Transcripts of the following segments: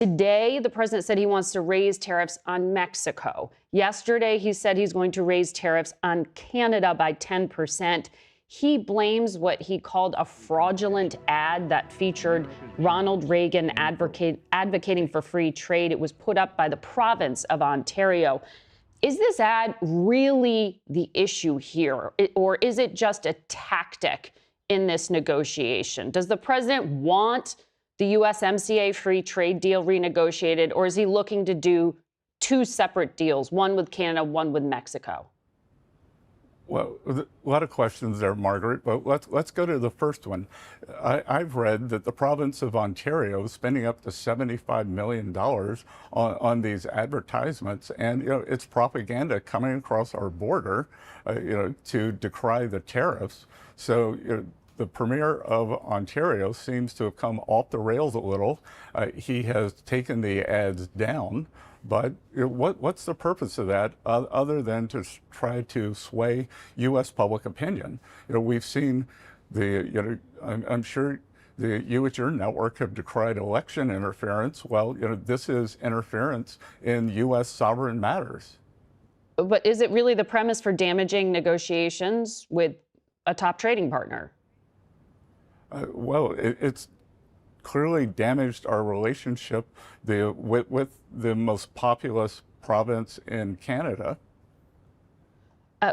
Today, the president said he wants to raise tariffs on Mexico. Yesterday, he said he's going to raise tariffs on Canada by 10%. He blames what he called a fraudulent ad that featured Ronald Reagan advocating for free trade. It was put up by the province of Ontario. Is this ad really the issue here, or is it just a tactic in this negotiation? Does the president want the USMCA free trade deal renegotiated, or is he looking to do two separate deals, one with Canada, one with Mexico? Well, a lot of questions there, Margaret, but let's go to the first one. I've read that the province of Ontario is spending up to $75 million on these advertisements, and it's propaganda coming across our border, to decry the tariffs. So the Premier of Ontario seems to have come off the rails a little. He has taken the ads down. But what's the purpose of that other than to try to sway U.S. public opinion? We've seen I'm sure you at your network have decried election interference. Well, this is interference in U.S. sovereign matters. But is it really the premise for damaging negotiations with a top trading partner? Well, it's clearly damaged our relationship with the most populous province in Canada.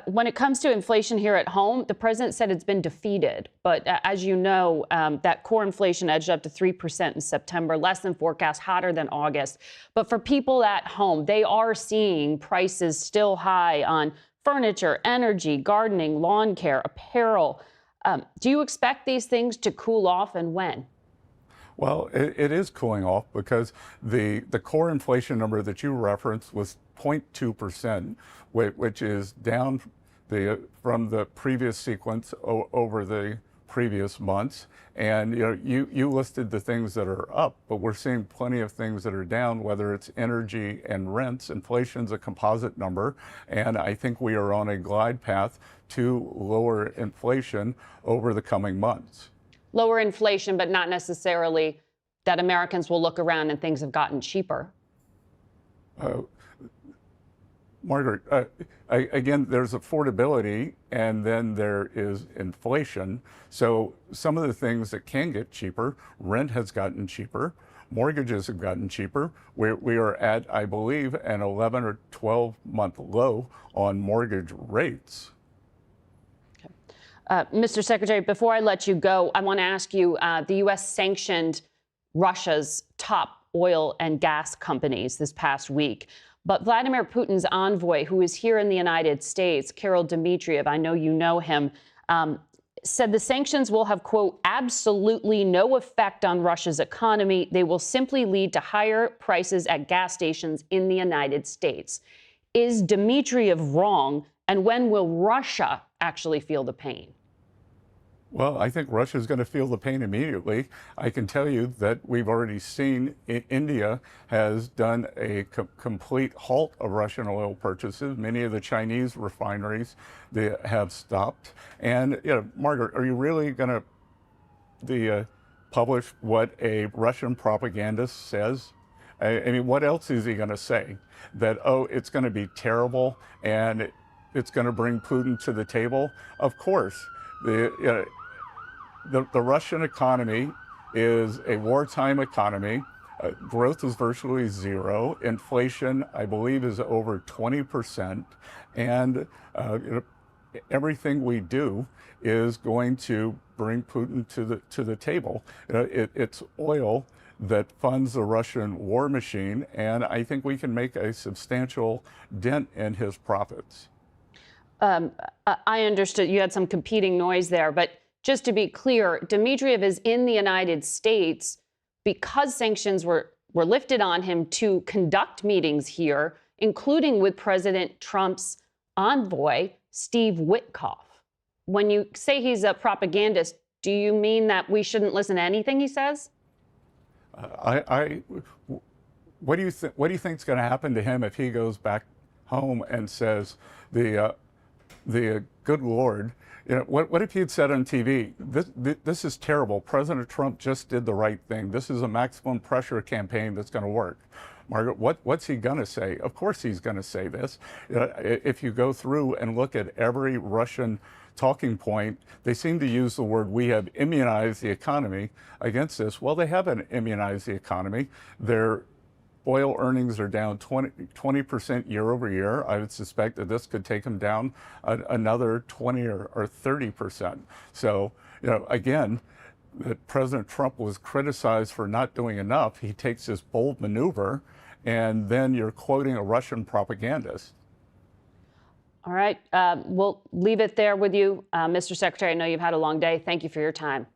When it comes to inflation here at home, the president said it's been defeated. But as you know, that core inflation edged up to 3% in September, less than forecast, hotter than August. But for people at home, they are seeing prices still high on furniture, energy, gardening, lawn care, apparel. Do you expect these things to cool off, and when? Well, it is cooling off because the core inflation number that you referenced was 0.2%, which is down from the previous sequence over the previous months. And you listed the things that are up, but we're seeing plenty of things that are down, whether it's energy and rents. Inflation's a composite number, and I think we are on a glide path to lower inflation over the coming months. Lower inflation, but not necessarily that Americans will look around and things have gotten cheaper. Margaret, again, there's affordability and then there is inflation. So some of the things that can get cheaper, rent has gotten cheaper, mortgages have gotten cheaper. We are at, I believe, an 11 or 12-month low on mortgage rates. Mr. Secretary, before I let you go, I want to ask you, the U.S. sanctioned Russia's top oil and gas companies this past week. But Vladimir Putin's envoy, who is here in the United States, Kirill Dmitriev, I know you know him, said the sanctions will have, quote, absolutely no effect on Russia's economy. They will simply lead to higher prices at gas stations in the United States. Is Dmitriev wrong? And when will Russia actually feel the pain? Well, I think Russia is going to feel the pain immediately. I can tell you that we've already seen India has done a complete halt of Russian oil purchases. Many of the Chinese refineries, they have stopped. And, Margaret, are you really going to publish what a Russian propagandist says? I mean, what else is he going to say? That, oh, it's going to be terrible and it's going to bring Putin to the table? Of course. The Russian economy is a wartime economy. Growth is virtually zero. Inflation, I believe, is over 20%. And everything we do is going to bring Putin to the table. It's oil that funds the Russian war machine, and I think we can make a substantial dent in his profits. I understood you had some competing noise there, but just to be clear, Dmitriev is in the United States because sanctions were lifted on him to conduct meetings here, including with President Trump's envoy, Steve Witkoff. When you say he's a propagandist, do you mean that we shouldn't listen to anything he says? What do you think is going to happen to him if he goes back home and says the good Lord You know, what if he'd said on TV, this is terrible. President Trump just did the right thing. This is a maximum pressure campaign that's going to work. Margaret, what's he going to say? Of course he's going to say this. If you go through and look at every Russian talking point, they seem to use the word, we have immunized the economy against this. Well, they haven't immunized the economy. Their oil earnings are down 20% year over year. I would suspect that this could take them down another 20 or 30%. So, you know, again, that President Trump was criticized for not doing enough. He takes this bold maneuver, and then you're quoting a Russian propagandist. All right. We'll leave it there with you, Mr. Secretary. I know you've had a long day. Thank you for your time.